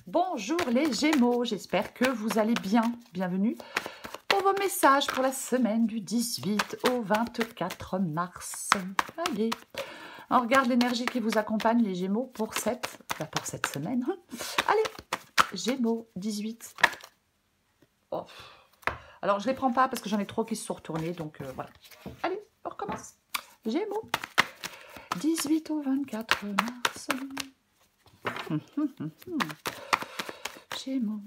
Bonjour les Gémeaux, j'espère que vous allez bien. Bienvenue pour vos messages pour la semaine du 18 au 24 mars. Allez, on regarde l'énergie qui vous accompagne les Gémeaux pour cette semaine. Allez, Gémeaux 18. Oh. Alors, je ne les prends pas parce que j'en ai trop qui se sont retournés, donc voilà. Allez, on recommence. Gémeaux 18 au 24 mars. Gémeaux.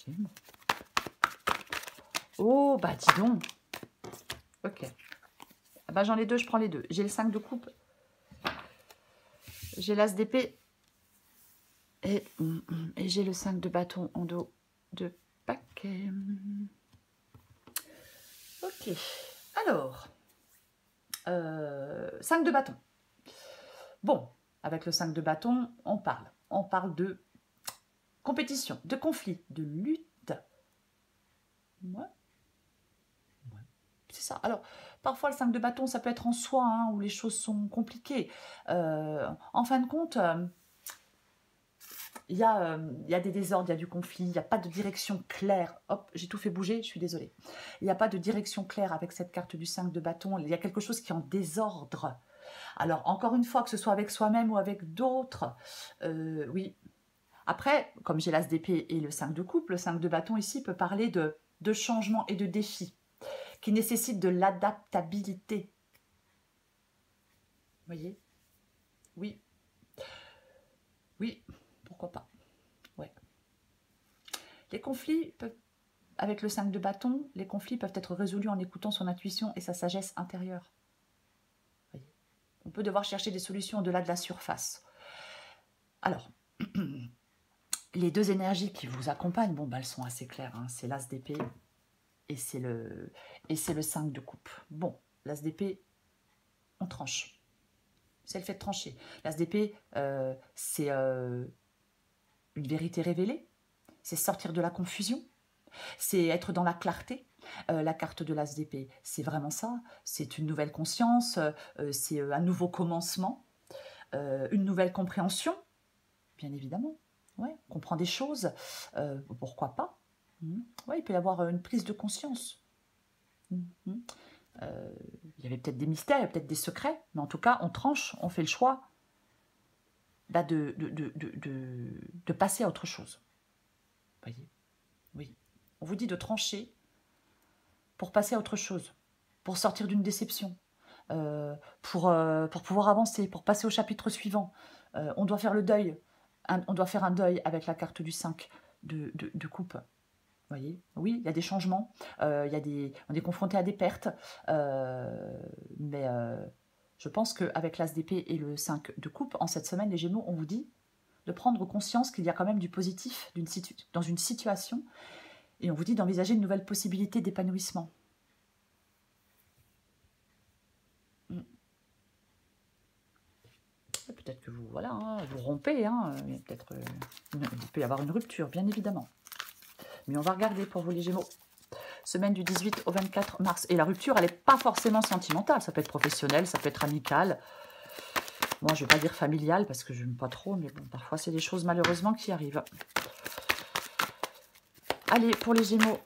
Gémeaux. Oh, bah dis donc. Ok. Bah, j'en ai deux, je prends les deux. J'ai le 5 de coupe. J'ai l'as d'épée. Et j'ai le 5 de bâton en dos de paquet. Ok. Alors. 5 de bâton. Bon, avec le 5 de bâton, on parle. On parle de compétition, de conflit, de lutte. Ouais. C'est ça. Alors, parfois, le 5 de bâton, ça peut être en soi, hein, où les choses sont compliquées. En fin de compte, il y a des désordres, il y a du conflit, il n'y a pas de direction claire. Hop, j'ai tout fait bouger, je suis désolée. Il n'y a pas de direction claire avec cette carte du 5 de bâton. Il y a quelque chose qui est en désordre. Alors, encore une fois, que ce soit avec soi-même ou avec d'autres, oui. Après, comme j'ai l'as d'épée et le 5 de coupe, le 5 de bâton ici peut parler de changement et de défis qui nécessitent de l'adaptabilité. Vous voyez? Oui. Oui, pourquoi pas. Ouais. Les conflits peuvent, avec le 5 de bâton, les conflits peuvent être résolus en écoutant son intuition et sa sagesse intérieure. Vous voyez? On peut devoir chercher des solutions au-delà de la surface. Alors, les deux énergies qui vous accompagnent, bon, bah, elles sont assez claires. Hein. C'est l'as d'épée et c'est le 5 de coupe. Bon, l'as d'épée, on tranche. C'est le fait de trancher. L'as d'épée, c'est une vérité révélée. C'est sortir de la confusion. C'est être dans la clarté. La carte de l'as d'épée, c'est vraiment ça. C'est une nouvelle conscience, c'est un nouveau commencement, une nouvelle compréhension, bien évidemment. Ouais, on comprend des choses, pourquoi pas. Ouais, il peut y avoir une prise de conscience. Il y avait peut-être des mystères, il y a peut-être des secrets, mais en tout cas, on tranche, on fait le choix bah, de passer à autre chose. Vous voyez? Oui. On vous dit de trancher pour passer à autre chose, pour sortir d'une déception, pour pouvoir avancer, pour passer au chapitre suivant. On doit faire le deuil, on doit faire un deuil avec la carte du 5 de coupe. Vous voyez? Oui, il y a des changements, on est confronté à des pertes, mais je pense qu'avec l'as d'épée et le 5 de coupe, en cette semaine, les Gémeaux, on vous dit de prendre conscience qu'il y a quand même du positif dans une situation, et on vous dit d'envisager une nouvelle possibilité d'épanouissement. Peut-être que vous, voilà, hein, vous rompez, hein, il peut y avoir une rupture, bien évidemment. Mais on va regarder pour vous les Gémeaux. Semaine du 18 au 24 mars. Et la rupture, elle n'est pas forcément sentimentale. Ça peut être professionnel, ça peut être amical. Moi, je ne vais pas dire familial parce que je n'aime pas trop, mais bon, parfois, c'est des choses malheureusement qui arrivent. Allez, pour les Gémeaux,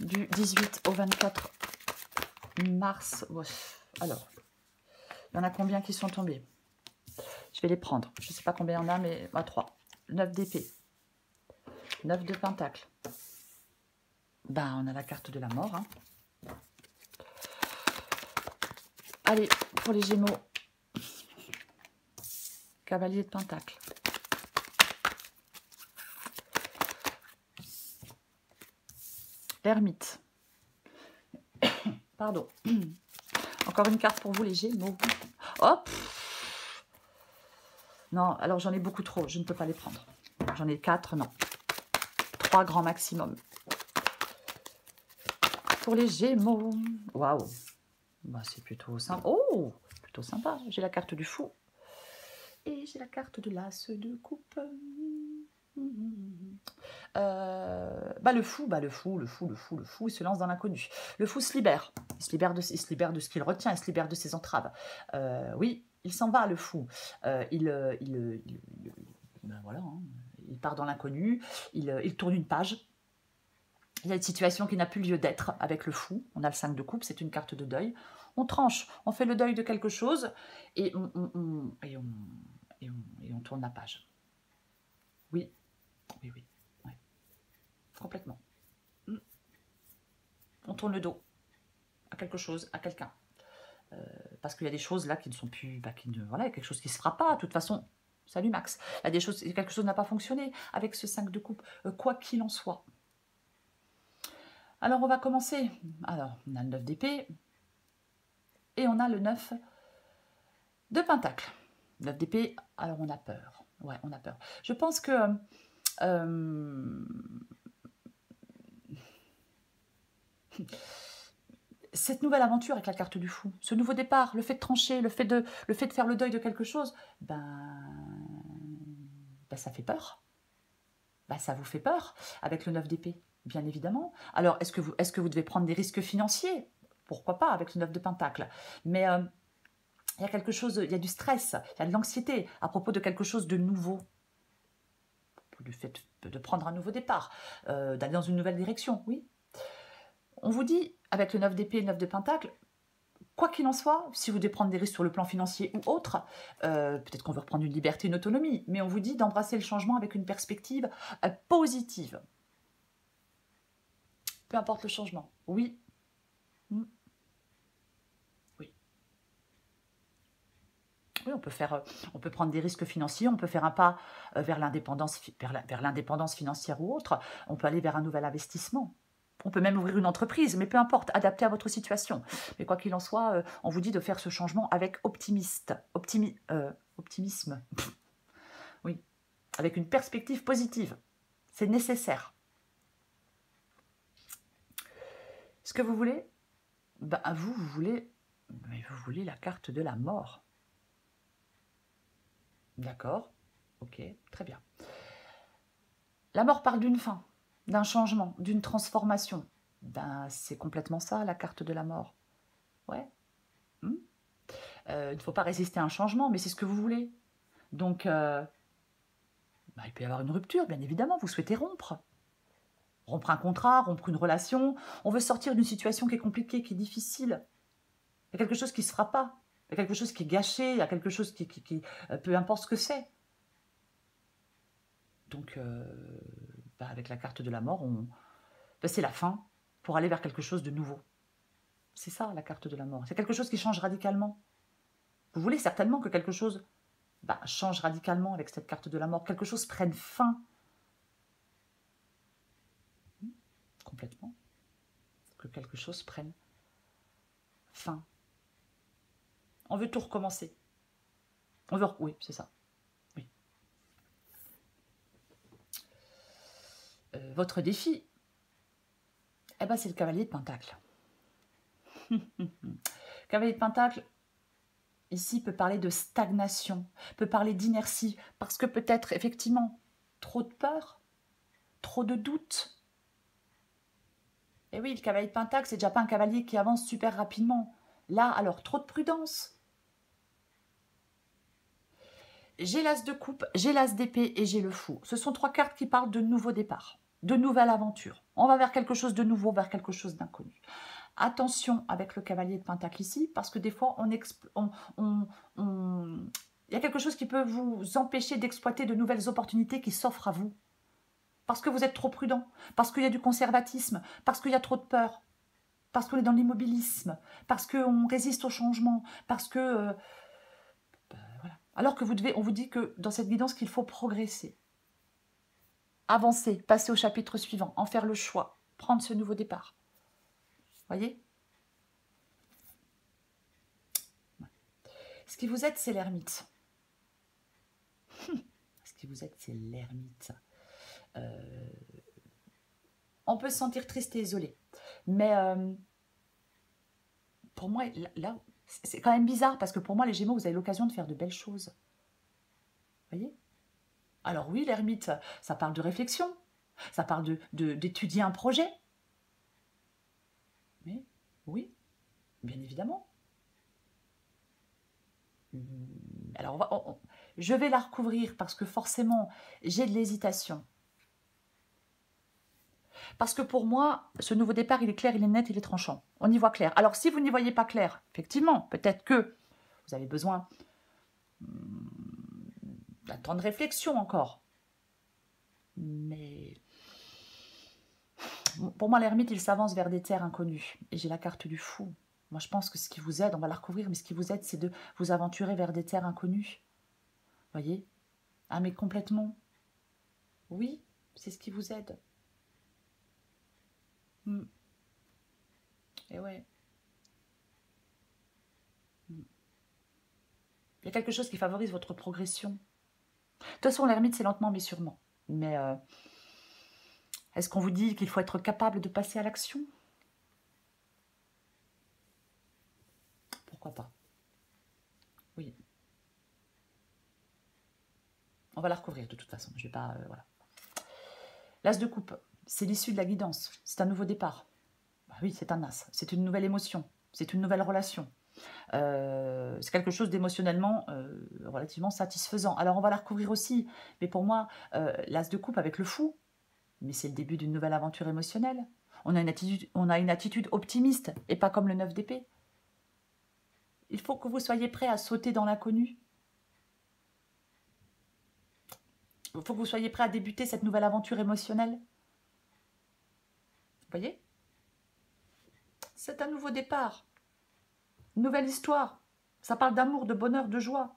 du 18 au 24 mars. Alors, il y en a combien qui sont tombés? Je vais les prendre. Je ne sais pas combien il y en a, mais 3. 9 d'épée. 9 de pentacle. Ben, on a la carte de la mort. Hein. Allez, pour les Gémeaux. Cavalier de pentacle. L'ermite. Pardon. Encore une carte pour vous, les Gémeaux. Hop. Non, alors j'en ai beaucoup trop. Je ne peux pas les prendre. J'en ai 4, non. 3 grands maximum. Pour les Gémeaux. Waouh. Bah, c'est plutôt sympa. Oh, plutôt sympa. J'ai la carte du fou. Et j'ai la carte de l'as de coupe. Le fou, il se lance dans l'inconnu. Le fou se libère. Il se libère de ce qu'il retient, il se libère de ses entraves. Oui, il s'en va, le fou. Il Ben voilà, hein. Il part dans l'inconnu, il tourne une page. Il y a une situation qui n'a plus lieu d'être avec le fou. On a le 5 de coupe, c'est une carte de deuil. On tranche, on fait le deuil de quelque chose et on tourne la page. Oui, oui, oui, ouais. Complètement. On tourne le dos à quelque chose, à quelqu'un. Parce qu'il y a des choses là qui ne sont plus... voilà, il y a quelque chose qui ne se fera pas. De toute façon, salut Max. Il y a des choses, quelque chose n'a pas fonctionné avec ce 5 de coupe, quoi qu'il en soit. Alors, on va commencer. Alors, on a le 9 d'épée et on a le 9 de pentacle. 9 d'épée, alors on a peur. Ouais, on a peur. Je pense que... cette nouvelle aventure avec la carte du fou, ce nouveau départ, le fait de trancher, le fait de faire le deuil de quelque chose, ça fait peur. Ça vous fait peur avec le 9 d'épée, bien évidemment. Alors, est-ce que vous devez prendre des risques financiers? Pourquoi pas avec le 9 de pentacle? Mais il y a quelque chose, il y a du stress, il y a de l'anxiété à propos de quelque chose de nouveau. Du fait de prendre un nouveau départ, d'aller dans une nouvelle direction, oui. On vous dit, avec le 9 d'épée et le 9 de pentacle, quoi qu'il en soit, si vous devez prendre des risques sur le plan financier ou autre, peut-être qu'on veut reprendre une liberté, une autonomie, mais on vous dit d'embrasser le changement avec une perspective positive. Peu importe le changement. Oui. Oui. Oui, on peut prendre des risques financiers, on peut faire un pas vers l'indépendance financière ou autre, on peut aller vers un nouvel investissement. On peut même ouvrir une entreprise, mais peu importe, adapté à votre situation. Mais quoi qu'il en soit, on vous dit de faire ce changement avec optimisme. Oui, avec une perspective positive. C'est nécessaire. Ce que vous voulez, vous voulez la carte de la mort. D'accord, ok, très bien. La mort parle d'une fin, d'un changement, d'une transformation. C'est complètement ça, la carte de la mort. Ouais. Il ne faut pas résister à un changement, mais c'est ce que vous voulez. Donc, il peut y avoir une rupture, bien évidemment, vous souhaitez rompre. Rompre un contrat, rompre une relation. On veut sortir d'une situation qui est compliquée, qui est difficile. Il y a quelque chose qui ne se fera pas. Il y a quelque chose qui est gâché, il y a quelque chose qui peu importe ce que c'est. Donc, avec la carte de la mort, c'est la fin pour aller vers quelque chose de nouveau. C'est ça, la carte de la mort. C'est quelque chose qui change radicalement. Vous voulez certainement que quelque chose change radicalement avec cette carte de la mort. Quelque chose prenne fin. Complètement. Que quelque chose prenne fin. On veut tout recommencer. Oui, c'est ça. Oui. Votre défi, c'est le cavalier de pentacle. Cavalier de pentacle, ici, peut parler de stagnation, peut parler d'inertie, parce que peut-être, effectivement, trop de peur, trop de doute. Et oui, le cavalier de pentacle, c'est déjà pas un cavalier qui avance super rapidement. Là, alors, trop de prudence. J'ai l'as de coupe, j'ai l'as d'épée et j'ai le fou. Ce sont 3 cartes qui parlent de nouveau départ, de nouvelle aventure. On va vers quelque chose de nouveau, vers quelque chose d'inconnu. Attention avec le cavalier de pentacle ici, parce que des fois, il y a quelque chose qui peut vous empêcher d'exploiter de nouvelles opportunités qui s'offrent à vous. Parce que vous êtes trop prudent, parce qu'il y a du conservatisme, parce qu'il y a trop de peur, parce qu'on est dans l'immobilisme, parce qu'on résiste au changement, parce que... voilà. Alors que on vous dit que dans cette guidance qu'il faut progresser, avancer, passer au chapitre suivant, en faire le choix, prendre ce nouveau départ. Voyez ? Ce qui vous aide, c'est l'ermite. Ce qui vous aide, c'est l'ermite. On peut se sentir triste et isolé. Mais pour moi, là, c'est quand même bizarre, parce que pour moi, les Gémeaux, vous avez l'occasion de faire de belles choses. Vous voyez ? Alors oui, l'ermite, ça parle de réflexion, ça parle d'étudier un projet. Mais oui, bien évidemment. Alors, je vais la recouvrir parce que forcément, j'ai de l'hésitation. Parce que pour moi, ce nouveau départ, il est clair, il est net, il est tranchant. On y voit clair. Alors, si vous n'y voyez pas clair, effectivement, peut-être que vous avez besoin d'un temps de réflexion encore. Mais pour moi, l'ermite, il s'avance vers des terres inconnues. Et j'ai la carte du fou. Moi, je pense que ce qui vous aide, on va la recouvrir, mais ce qui vous aide, c'est de vous aventurer vers des terres inconnues. Voyez? Ah, mais complètement. Oui, c'est ce qui vous aide. Et ouais. Il y a quelque chose qui favorise votre progression. De toute façon, l'ermite, c'est lentement mais sûrement. Mais est-ce qu'on vous dit qu'il faut être capable de passer à l'action? Pourquoi pas? Oui. On va la recouvrir de toute façon. Je vais pas... voilà. L'as de coupe, c'est l'issue de la guidance. C'est un nouveau départ. Bah oui, c'est un as. C'est une nouvelle émotion. C'est une nouvelle relation. C'est quelque chose d'émotionnellement relativement satisfaisant. Alors, on va la recouvrir aussi. Mais pour moi, l'as de coupe avec le fou, mais c'est le début d'une nouvelle aventure émotionnelle. On a une attitude optimiste et pas comme le 9 d'épée. Il faut que vous soyez prêt à sauter dans l'inconnu. Il faut que vous soyez prêt à débuter cette nouvelle aventure émotionnelle. Vous voyez? C'est un nouveau départ. Une nouvelle histoire. Ça parle d'amour, de bonheur, de joie.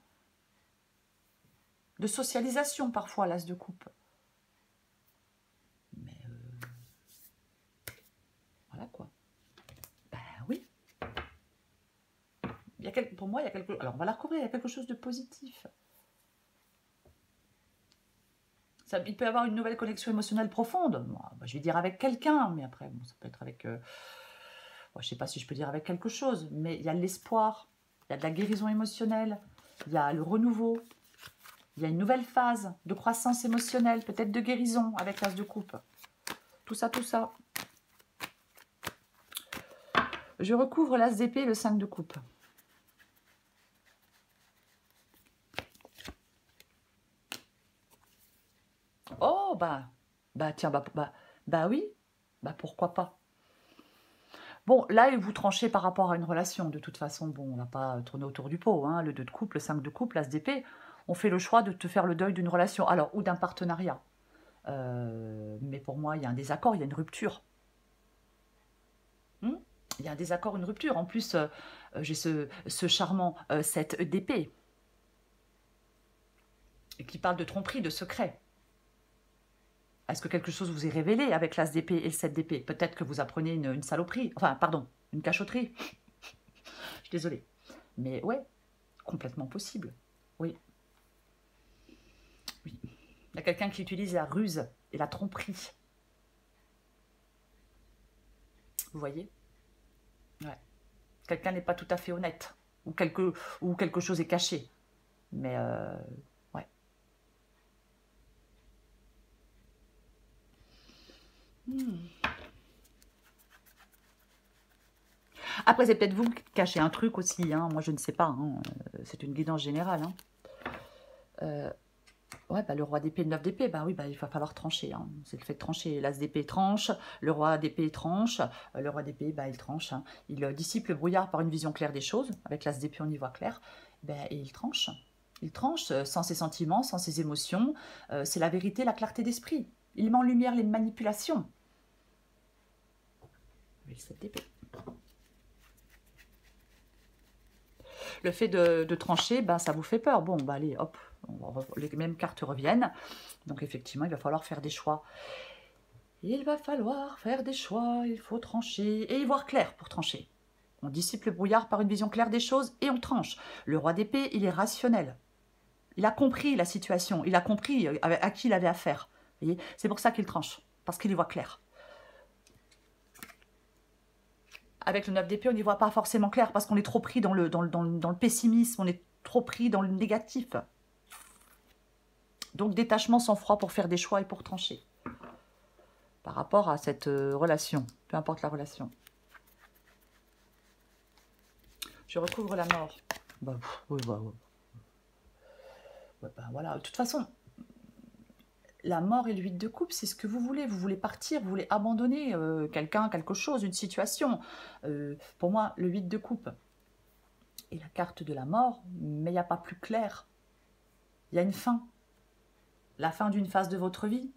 De socialisation parfois, l'as de coupe. Mais voilà quoi. Ben oui. Pour moi, il y a quelque... Alors, on va la recouvrir, il y a quelque chose de positif. Il peut y avoir une nouvelle connexion émotionnelle profonde. Bon, je vais dire avec quelqu'un, mais après, bon, ça peut être avec... je ne sais pas si je peux dire avec quelque chose, mais il y a de l'espoir, il y a de la guérison émotionnelle, il y a le renouveau, il y a une nouvelle phase de croissance émotionnelle, peut-être de guérison avec l'as de coupe. Tout ça, tout ça. Je recouvre l'as d'épée et le 5 de coupe. Oh, tiens, oui, pourquoi pas. Bon, là, vous tranchez par rapport à une relation, de toute façon. Bon, on va pas tourner autour du pot, hein. Le 2 de coupe, le 5 de coupe, l'as d'épée. On fait le choix de te faire le deuil d'une relation, alors, ou d'un partenariat. Mais pour moi, il y a un désaccord, il y a une rupture. Il y a un désaccord, une rupture. En plus, j'ai ce charmant 7 d'épée qui parle de tromperie, de secret. Est-ce que quelque chose vous est révélé avec l'as d'épée et le 7 d'épée? Peut-être que vous apprenez une saloperie. Enfin, pardon, une cachotterie. Je suis désolée. Mais ouais, complètement possible. Oui. Oui. Il y a quelqu'un qui utilise la ruse et la tromperie. Vous voyez? Ouais. Quelqu'un n'est pas tout à fait honnête. Ou quelque chose est caché. Mais ouais. Après, c'est peut-être vous qui cachez un truc aussi. Hein. Moi, je ne sais pas. Hein. C'est une guidance générale. Hein. Ouais, le roi d'épée, le 9 d'épée, oui, il va falloir trancher. Hein. C'est le fait de trancher. L'as d'épée tranche, le roi d'épée tranche, le roi d'épée, il tranche. Hein. Il dissipe le brouillard par une vision claire des choses. Avec l'as d'épée, on y voit clair. Et il tranche. Il tranche sans ses sentiments, sans ses émotions. C'est la vérité, la clarté d'esprit. Il met en lumière les manipulations. Avec cette épée. Le fait de trancher, ça vous fait peur. Bon, allez, hop, les mêmes cartes reviennent. Donc, effectivement, il va falloir faire des choix. Il va falloir faire des choix, il faut trancher et y voir clair pour trancher. On dissipe le brouillard par une vision claire des choses et on tranche. Le roi d'épée, il est rationnel. Il a compris la situation, il a compris à qui il avait affaire. C'est pour ça qu'il tranche, parce qu'il y voit clair. Avec le 9 d'épée, on n'y voit pas forcément clair parce qu'on est trop pris dans le pessimisme, on est trop pris dans le négatif. Donc, détachement, sang-froid pour faire des choix et pour trancher. Par rapport à cette relation, peu importe la relation. Je recouvre la mort. Oui. Ouais, ben voilà. De toute façon, la mort et le 8 de coupe, c'est ce que vous voulez. Vous voulez partir, vous voulez abandonner quelqu'un, quelque chose, une situation. Pour moi, le 8 de coupe est la carte de la mort, mais il n'y a pas plus clair. Il y a une fin. La fin d'une phase de votre vie.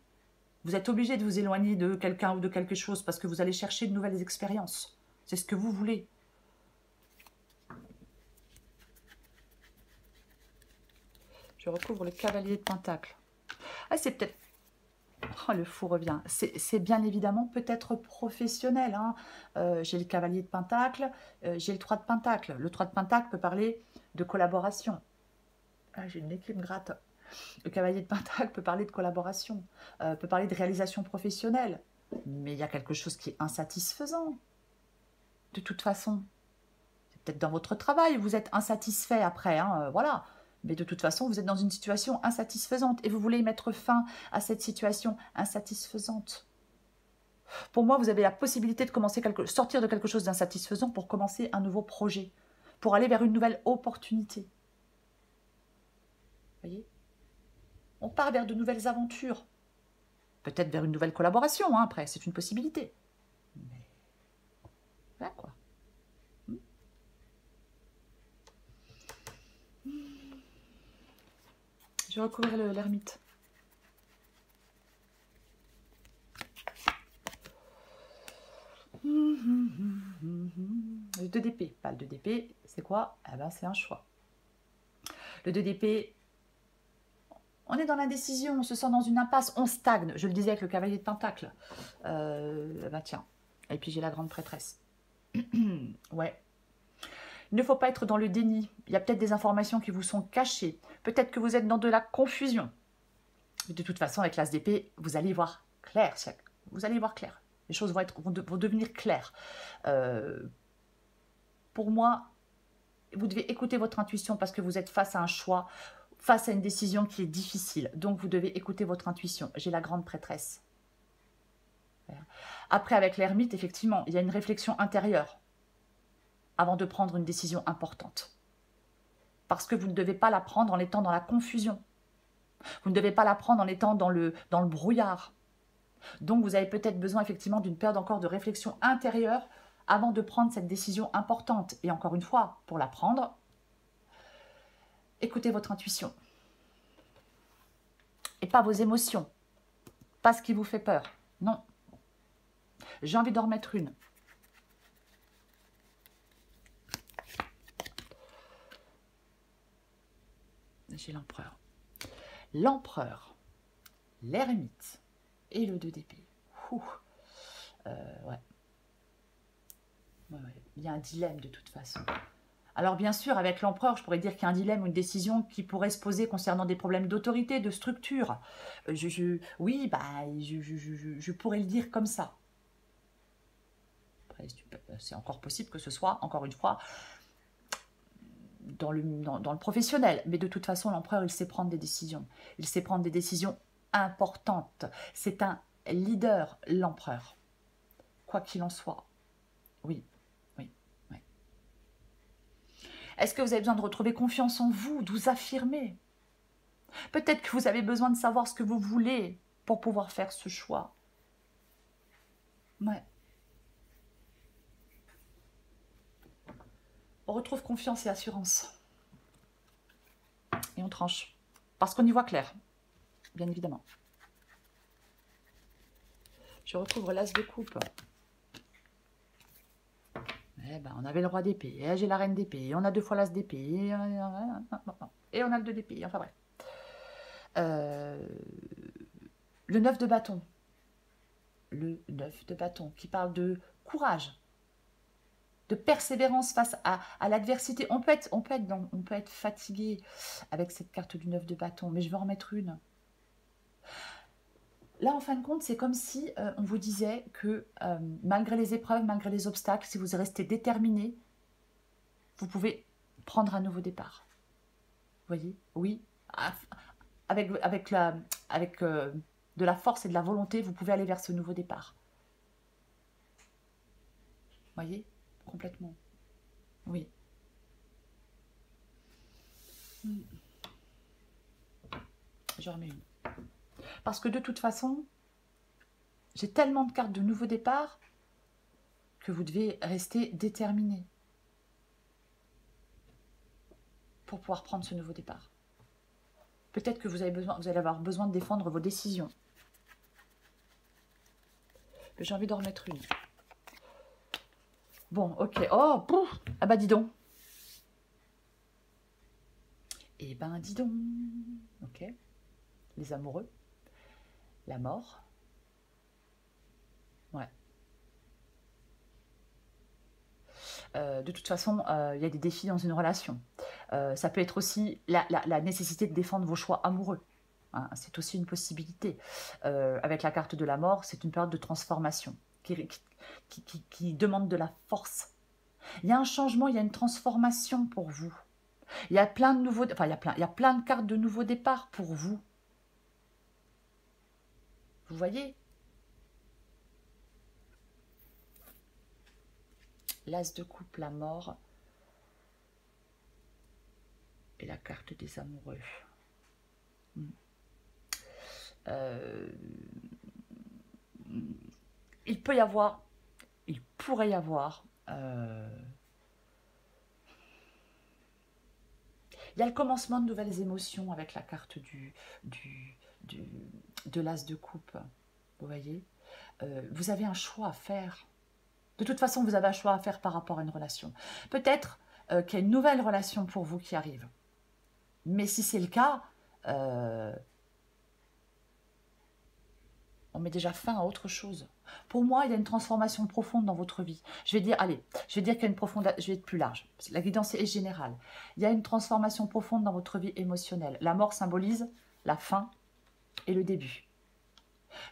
Vous êtes obligé de vous éloigner de quelqu'un ou de quelque chose parce que vous allez chercher de nouvelles expériences. C'est ce que vous voulez. Je recouvre le cavalier de Pentacle. Ah, c'est peut-être... Oh, le fou revient. C'est bien évidemment peut-être professionnel. Hein. J'ai le cavalier de Pentacle, j'ai le 3 de Pentacle. Le 3 de Pentacle peut parler de collaboration. Ah, j'ai une équipe gratte. Le cavalier de Pentacle peut parler de collaboration, peut parler de réalisation professionnelle. Mais il y a quelque chose qui est insatisfaisant. De toute façon, c'est peut-être dans votre travail, vous êtes insatisfait après, hein, voilà. Mais de toute façon, vous êtes dans une situation insatisfaisante et vous voulez mettre fin à cette situation insatisfaisante. Pour moi, vous avez la possibilité de sortir de quelque chose d'insatisfaisant pour commencer un nouveau projet, pour aller vers une nouvelle opportunité. Vous voyez? On part vers de nouvelles aventures. Peut-être vers une nouvelle collaboration, hein, après, c'est une possibilité. Mais voilà quoi. Je vais recouvrir l'ermite. Le 2 d'épée, pas le 2 d'épée, c'est quoi? Eh ben, c'est un choix. Le 2 d'épée, on est dans l'indécision, on se sent dans une impasse, on stagne. Je le disais avec le cavalier de Pentacle. Bah tiens, et puis j'ai la grande prêtresse. Ouais. Il ne faut pas être dans le déni. Il y a peut-être des informations qui vous sont cachées. Peut-être que vous êtes dans de la confusion. Mais de toute façon, avec l'as d'épée, vous allez y voir clair. Vous allez y voir clair. Les choses vont devenir claires. Pour moi, vous devez écouter votre intuition parce que vous êtes face à un choix, face à une décision qui est difficile. Donc, vous devez écouter votre intuition. J'ai la grande prêtresse. Après, avec l'ermite, effectivement, il y a une réflexion intérieure avant de prendre une décision importante. Parce que vous ne devez pas la prendre en étant dans la confusion. Vous ne devez pas la prendre en étant dans le brouillard. Donc, vous avez peut-être besoin effectivement d'une période encore de réflexion intérieure avant de prendre cette décision importante. Et encore une fois, pour la prendre, écoutez votre intuition. Et pas vos émotions. Pas ce qui vous fait peur. Non. J'ai envie d'en remettre une. J'ai l'empereur. L'empereur, l'ermite et le 2 d'épée. Ouais. Il y a un dilemme de toute façon. Alors bien sûr, avec l'empereur, je pourrais dire qu'il y a un dilemme ou une décision qui pourrait se poser concernant des problèmes d'autorité, de structure. Oui, bah, je pourrais le dire comme ça. Après, c'est encore possible que ce soit, encore une fois, dans le professionnel. Mais de toute façon, l'empereur, il sait prendre des décisions. Il sait prendre des décisions importantes. C'est un leader, l'empereur. Quoi qu'il en soit. Oui, oui, oui. Est-ce que vous avez besoin de retrouver confiance en vous, de vous affirmer? Peut-être que vous avez besoin de savoir ce que vous voulez pour pouvoir faire ce choix. Ouais. On retrouve confiance et assurance. Et on tranche. Parce qu'on y voit clair, bien évidemment. Je recouvre l'as de coupe. Eh ben, on avait le roi d'épée, j'ai la reine d'épée, on a 2 fois l'as d'épée, et on a le 2 d'épée, enfin bref. Le 9 de bâton. Le 9 de bâton, qui parle de courage, de persévérance face à l'adversité. On peut être fatigué avec cette carte du 9 de bâton, mais je vais en mettre une. Là, en fin de compte, c'est comme si on vous disait que malgré les épreuves, malgré les obstacles, si vous restez déterminé, vous pouvez prendre un nouveau départ. Vous voyez? Oui. Avec de la force et de la volonté, vous pouvez aller vers ce nouveau départ. Vous voyez? Complètement. Oui. Je remets une. Parce que de toute façon, j'ai tellement de cartes de nouveau départ que vous devez rester déterminé pour pouvoir prendre ce nouveau départ. Peut-être que vous allez avoir besoin de défendre vos décisions. J'ai envie d'en remettre une. Bon, ok. Oh, pouf. Ah bah dis donc. Eh ben dis donc. Ok. Les amoureux. La mort. Ouais. De toute façon, il y a des défis dans une relation. Ça peut être aussi la nécessité de défendre vos choix amoureux. Hein, c'est aussi une possibilité. Avec la carte de la mort, c'est une période de transformation qui demande de la force. Il y a un changement, il y a une transformation pour vous. Il y a plein de nouveaux... Enfin, il y a plein de cartes de nouveau départ pour vous. Vous voyez? L'as de coupe, la mort. Et la carte des amoureux. Il peut y avoir... Il pourrait y avoir... Il y a le commencement de nouvelles émotions avec la carte de l'as de coupe. Vous voyez, vous avez un choix à faire. De toute façon, vous avez un choix à faire par rapport à une relation. Peut-être qu'il y a une nouvelle relation pour vous qui arrive. Mais si c'est le cas, on met déjà fin à autre chose. Pour moi, il y a une transformation profonde dans votre vie. Je vais dire, allez, je vais dire qu'il y a une profonde... Je vais être plus large. La guidance est générale. Il y a une transformation profonde dans votre vie émotionnelle. La mort symbolise la fin et le début.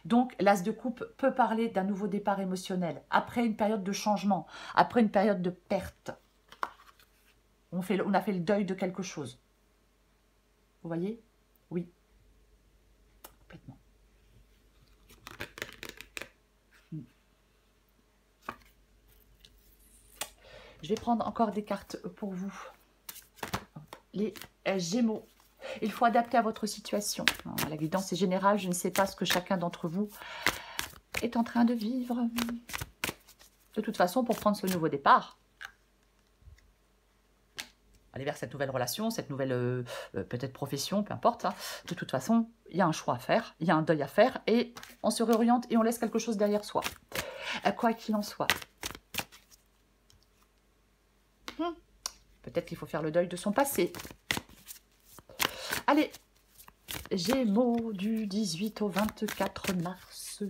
Donc, l'as de coupe peut parler d'un nouveau départ émotionnel. Après une période de changement, après une période de perte. On a fait le deuil de quelque chose. Vous voyez? Oui. Complètement. Je vais prendre encore des cartes pour vous. Les Gémeaux. Il faut adapter à votre situation. La guidance est générale. Je ne sais pas ce que chacun d'entre vous est en train de vivre. De toute façon, pour prendre ce nouveau départ, aller vers cette nouvelle relation, cette nouvelle peut-être profession, peu importe. Hein. De toute façon, il y a un choix à faire, il y a un deuil à faire et on se réoriente et on laisse quelque chose derrière soi. Quoi qu'il en soit. Peut-être qu'il faut faire le deuil de son passé. Allez, Gémeaux du 18 au 24 mars.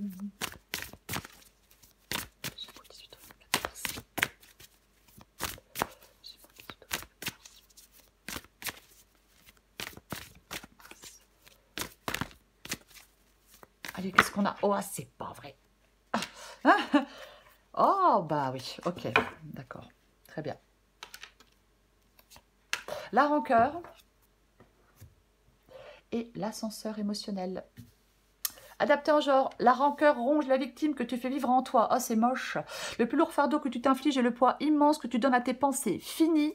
Allez, qu'est-ce qu'on a? Oh, c'est pas vrai. Oh, bah oui, ok, d'accord, très bien. La rancœur et l'ascenseur émotionnel. Adapté en genre, la rancœur ronge la victime que tu fais vivre en toi. Oh, c'est moche. Le plus lourd fardeau que tu t'infliges est le poids immense que tu donnes à tes pensées. Fini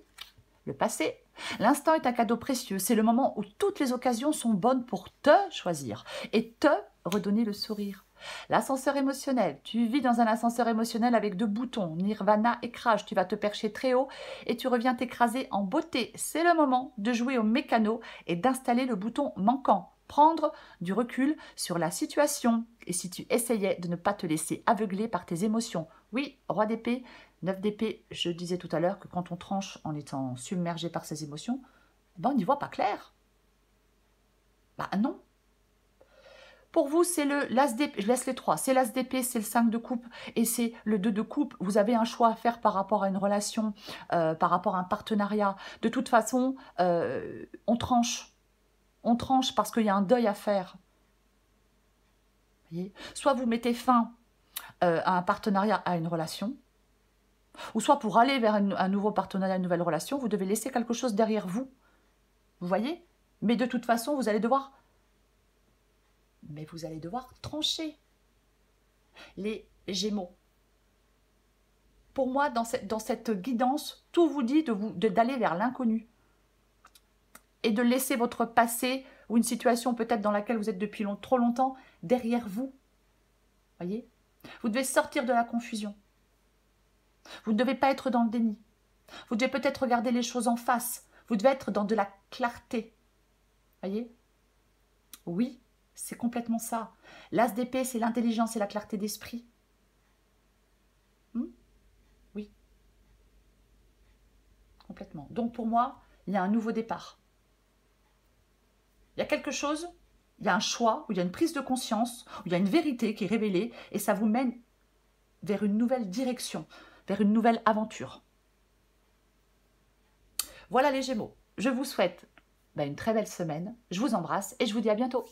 le passé. L'instant est un cadeau précieux. C'est le moment où toutes les occasions sont bonnes pour te choisir et te redonner le sourire. L'ascenseur émotionnel. Tu vis dans un ascenseur émotionnel avec 2 boutons. Nirvana et crash. Tu vas te percher très haut et tu reviens t'écraser en beauté. C'est le moment de jouer au mécano et d'installer le bouton manquant. Prendre du recul sur la situation. Et si tu essayais de ne pas te laisser aveugler par tes émotions. Oui, roi d'épée, 9 d'épée, je disais tout à l'heure que quand on tranche en étant submergé par ses émotions, ben on n'y voit pas clair. Bah non. Pour vous, c'est le l'as d'épée, je laisse les 3, c'est l'as d'épée, c'est le 5 de coupe et c'est le 2 de coupe. Vous avez un choix à faire par rapport à une relation, par rapport à un partenariat. De toute façon, on tranche. On tranche parce qu'il y a un deuil à faire. Vous voyez? Soit vous mettez fin à un partenariat, à une relation, ou soit pour aller vers un nouveau partenariat, une nouvelle relation, vous devez laisser quelque chose derrière vous. Vous voyez? Mais de toute façon, vous allez devoir... Mais vous allez devoir trancher. Les Gémeaux. Pour moi, dans cette guidance, tout vous dit d'aller vers l'inconnu. Et de laisser votre passé ou une situation peut-être dans laquelle vous êtes depuis trop longtemps derrière vous. Voyez? Vous devez sortir de la confusion. Vous ne devez pas être dans le déni. Vous devez peut-être regarder les choses en face. Vous devez être dans de la clarté. Voyez? Oui, c'est complètement ça. L'as d'épée, c'est l'intelligence et la clarté d'esprit. Oui. Complètement. Donc pour moi, il y a un nouveau départ. Il y a quelque chose, il y a un choix, où il y a une prise de conscience, où il y a une vérité qui est révélée, et ça vous mène vers une nouvelle direction, vers une nouvelle aventure. Voilà les Gémeaux. Je vous souhaite une très belle semaine. Je vous embrasse et je vous dis à bientôt.